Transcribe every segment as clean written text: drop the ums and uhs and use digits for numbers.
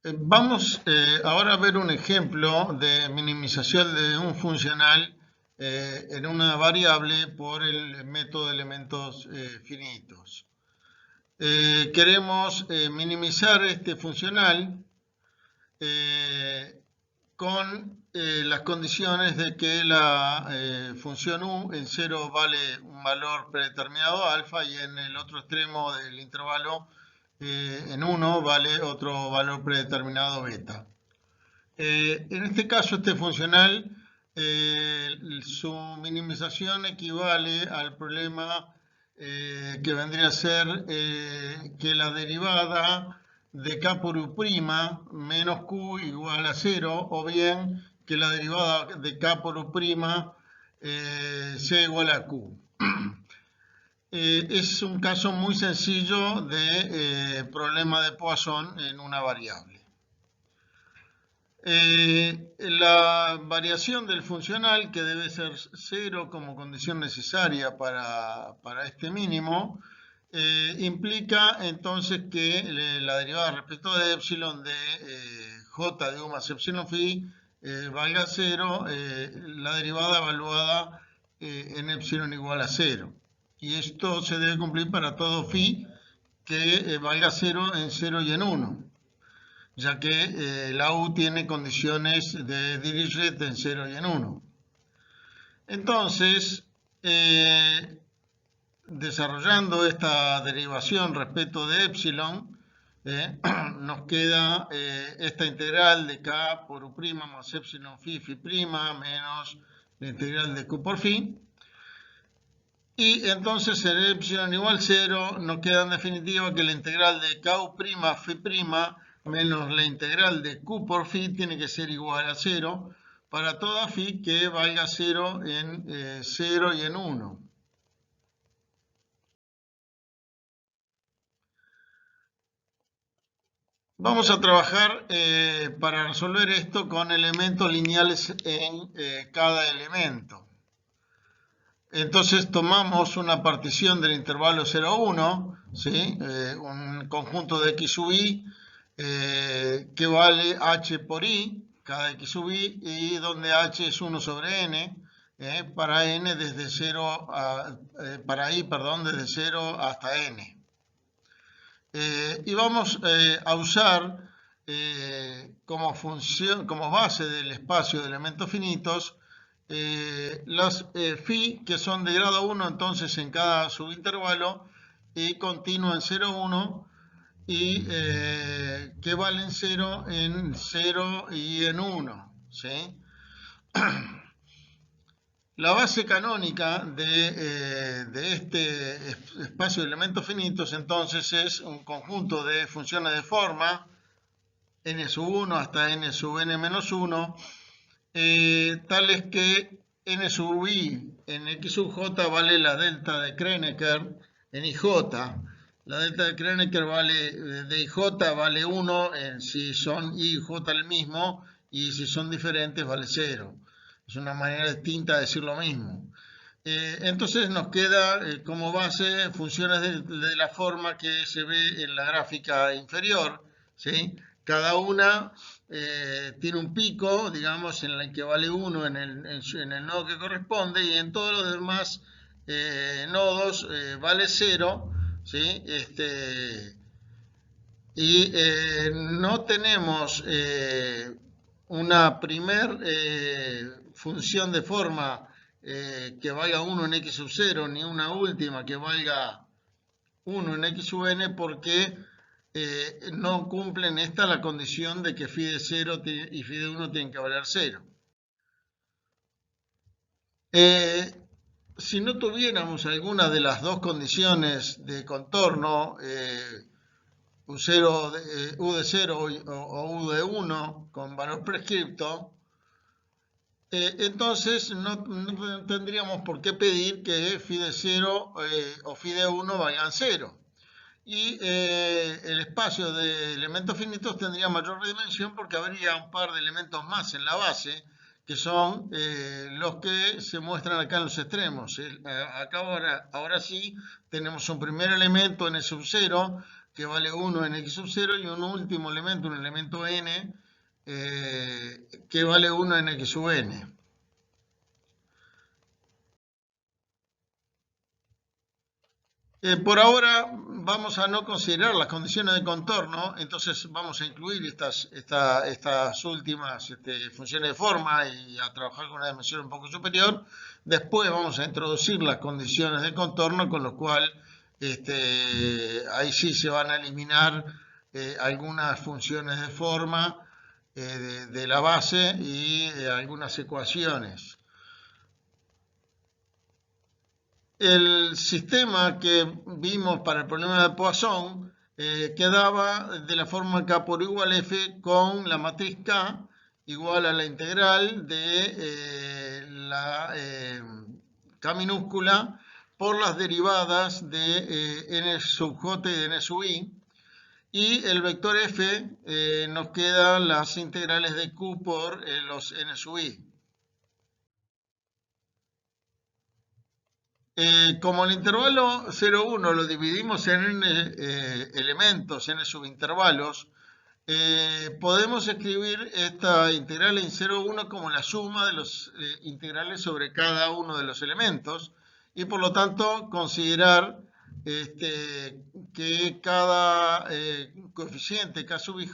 Vamos ahora a ver un ejemplo de minimización de un funcional en una variable por el método de elementos finitos. Queremos minimizar este funcional con las condiciones de que la función u en 0 vale un valor predeterminado alfa y en el otro extremo del intervalo en 1 vale otro valor predeterminado beta. En este caso, este funcional, su minimización equivale al problema que vendría a ser que la derivada de k por u' menos q igual a 0, o bien que la derivada de k por u' sea igual a q. Es un caso muy sencillo de problema de Poisson en una variable. La variación del funcional, que debe ser 0 como condición necesaria para este mínimo, implica entonces que la derivada respecto de epsilon de j de u más epsilon phi valga 0, la derivada evaluada en epsilon igual a 0. Y esto se debe cumplir para todo phi que valga 0 en 0 y en 1. Ya que la U tiene condiciones de Dirichlet en 0 y en 1. Entonces, desarrollando esta derivación respecto de epsilon, nos queda esta integral de k por u' más epsilon phi phi' menos la integral de q por phi. Y entonces en epsilon igual 0 nos queda en definitiva que la integral de ku' phi' menos la integral de q por phi tiene que ser igual a 0 para toda phi que valga 0 en 0 y en 1. Vamos a trabajar para resolver esto con elementos lineales en cada elemento. Entonces tomamos una partición del intervalo 0 a 1, ¿sí? Un conjunto de x sub i que vale h por i, cada x sub i, y donde h es 1 sobre n, para n desde 0 a, para i, perdón, desde 0 hasta n. Y vamos a usar como función, como base del espacio de elementos finitos, las phi que son de grado 1 entonces en cada subintervalo y continuo en 0, 1 y que valen 0 en 0 y en 1, ¿sí? La base canónica de este espacio de elementos finitos entonces es un conjunto de funciones de forma n sub 1 hasta n sub n menos 1, tales que n sub i en x sub j vale la delta de Kronecker en ij. La delta de Kronecker de ij vale 1 si son i y j el mismo, y si son diferentes vale 0. Es una manera distinta de decir lo mismo. Entonces nos queda como base funciones de la forma que se ve en la gráfica inferior, ¿sí? Cada una tiene un pico, digamos, en el que vale 1 en el nodo que corresponde, y en todos los demás nodos vale 0, ¿sí? Y no tenemos una primer función de forma que valga 1 en x sub 0, ni una última que valga 1 en x sub n, porque no cumplen esta la condición de que phi de 0 y phi de 1 tienen que valer 0. Si no tuviéramos alguna de las dos condiciones de contorno, u de 0 o u de 1 con valor prescripto, entonces no tendríamos por qué pedir que phi de 0 o phi de 1 valgan 0. Y el espacio de elementos finitos tendría mayor dimensión porque habría un par de elementos más en la base, que son los que se muestran acá en los extremos. Acá ahora sí tenemos un primer elemento n sub 0 que vale 1 en x sub 0, y un último elemento, un elemento n, que vale 1 en x sub n. Por ahora vamos a no considerar las condiciones de contorno, entonces vamos a incluir estas últimas funciones de forma y a trabajar con una dimensión un poco superior. Después vamos a introducir las condiciones de contorno, con lo cual ahí sí se van a eliminar algunas funciones de forma de la base y algunas ecuaciones. El sistema que vimos para el problema de Poisson quedaba de la forma K por igual F con la matriz K igual a la integral de la K minúscula por las derivadas de n sub j y de n sub i. Y el vector F nos quedan las integrales de Q por los n sub i. Como el intervalo 0,1 lo dividimos en n elementos, n subintervalos, podemos escribir esta integral en 0,1 como la suma de los integrales sobre cada uno de los elementos, y por lo tanto considerar que cada coeficiente k sub ij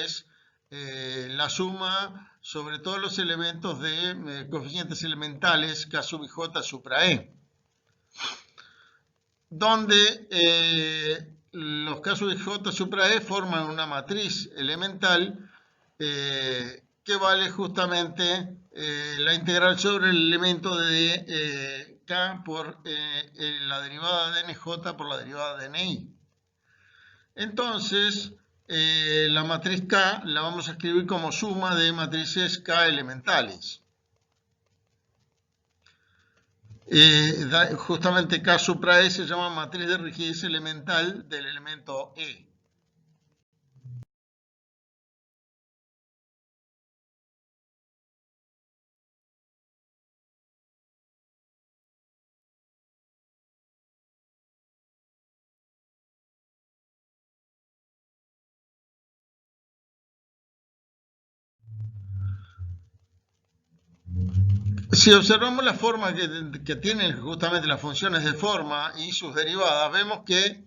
es la suma sobre todos los elementos de coeficientes elementales k sub ij supra e, donde los K sub j supra e forman una matriz elemental que vale justamente la integral sobre el elemento de K por la derivada de nj por la derivada de ni. Entonces, la matriz K la vamos a escribir como suma de matrices K elementales. Justamente K supra E se llama matriz de rigidez elemental del elemento E. Si observamos la forma que tienen justamente las funciones de forma y sus derivadas, vemos que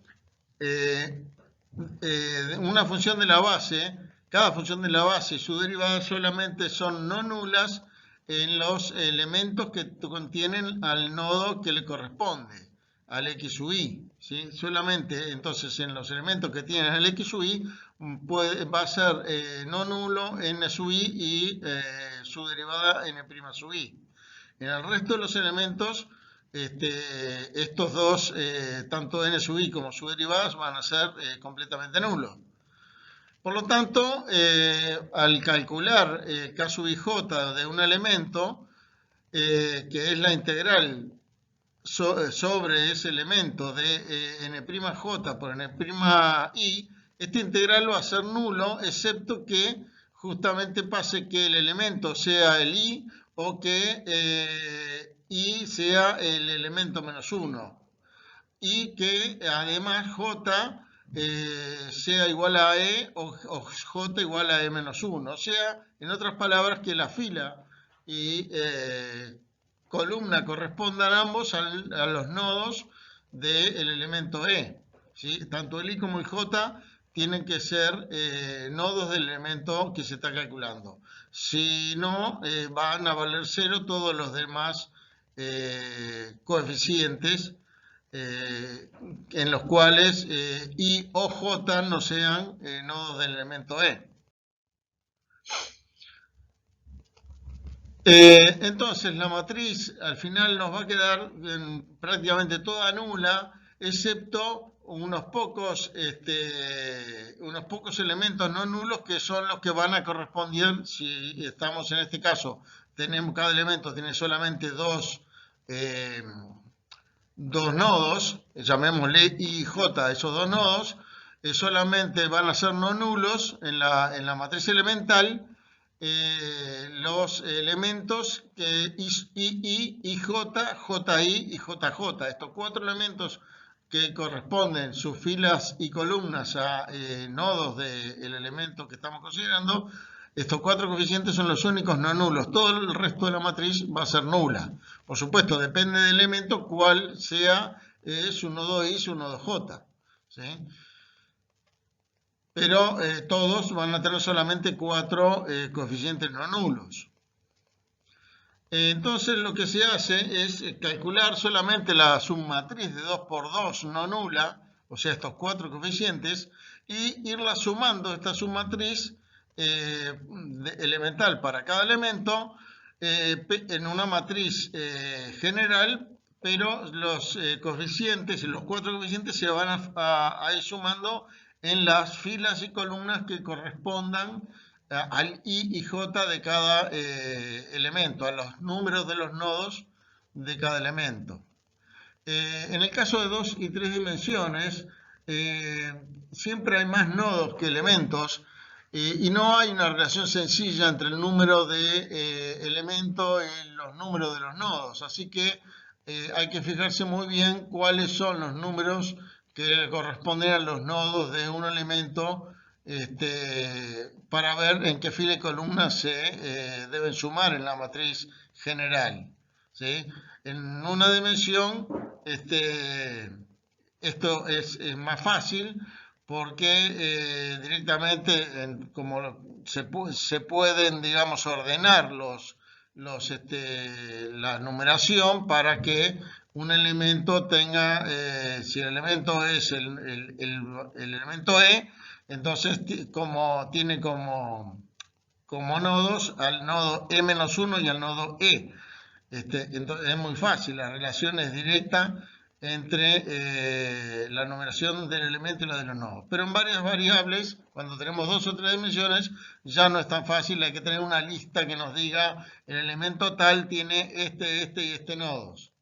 una función de la base, cada función de la base y su derivada solamente son no nulas en los elementos que contienen al nodo que le corresponde, al x sub i, ¿sí? Solamente entonces en los elementos que tienen el x sub i va a ser no nulo n sub i y su derivada n' sub i. En el resto de los elementos, estos dos, tanto n sub i como sus derivadas, van a ser completamente nulos. Por lo tanto, al calcular k sub ij de un elemento, que es la integral sobre ese elemento de n'j por n'i, esta integral va a ser nulo, excepto que justamente pase que el elemento sea el i o que i sea el elemento menos 1, y que además j sea igual a e o j igual a e menos 1, o sea, en otras palabras, que la fila y columna correspondan ambos a los nodos del elemento e, ¿sí? Tanto el i como el j tienen que ser nodos del elemento que se está calculando. Si no, van a valer 0 todos los demás coeficientes en los cuales i o j no sean nodos del elemento e. Entonces la matriz al final nos va a quedar prácticamente toda nula, excepto unos pocos elementos no nulos, que son los que van a corresponder, si estamos en este caso, cada elemento tiene solamente dos nodos, llamémosle i y j, esos dos nodos solamente van a ser no nulos en la matriz elemental los elementos I, IJ, JI y JJ. Estos cuatro elementos que corresponden sus filas y columnas a nodos del elemento que estamos considerando, estos 4 coeficientes son los únicos no nulos. Todo el resto de la matriz va a ser nula. Por supuesto, depende del elemento cuál sea su nodo I y su nodo J. ¿Sí? Pero todos van a tener solamente 4 coeficientes no nulos. Entonces lo que se hace es calcular solamente la submatriz de 2 por 2 no nula, o sea, estos 4 coeficientes, y irla sumando esta submatriz elemental para cada elemento en una matriz general, pero los coeficientes y los 4 coeficientes se van a ir sumando en las filas y columnas que correspondan al I y J de cada elemento, a los números de los nodos de cada elemento. En el caso de 2 y 3 dimensiones, siempre hay más nodos que elementos y no hay una relación sencilla entre el número de elementos y los números de los nodos. Así que hay que fijarse muy bien cuáles son los números que corresponden a los nodos de un elemento para ver en qué fila y columna se deben sumar en la matriz general. ¿Sí? En una dimensión esto es más fácil porque directamente como se pueden, digamos, ordenar la numeración para que un elemento tenga, si el elemento es el elemento E, entonces tiene como nodos al nodo E-1 y al nodo E. Entonces es muy fácil, la relación es directa entre la numeración del elemento y la de los nodos. Pero en varias variables, cuando tenemos 2 o 3 dimensiones, ya no es tan fácil, hay que tener una lista que nos diga el elemento tal tiene este y este nodos.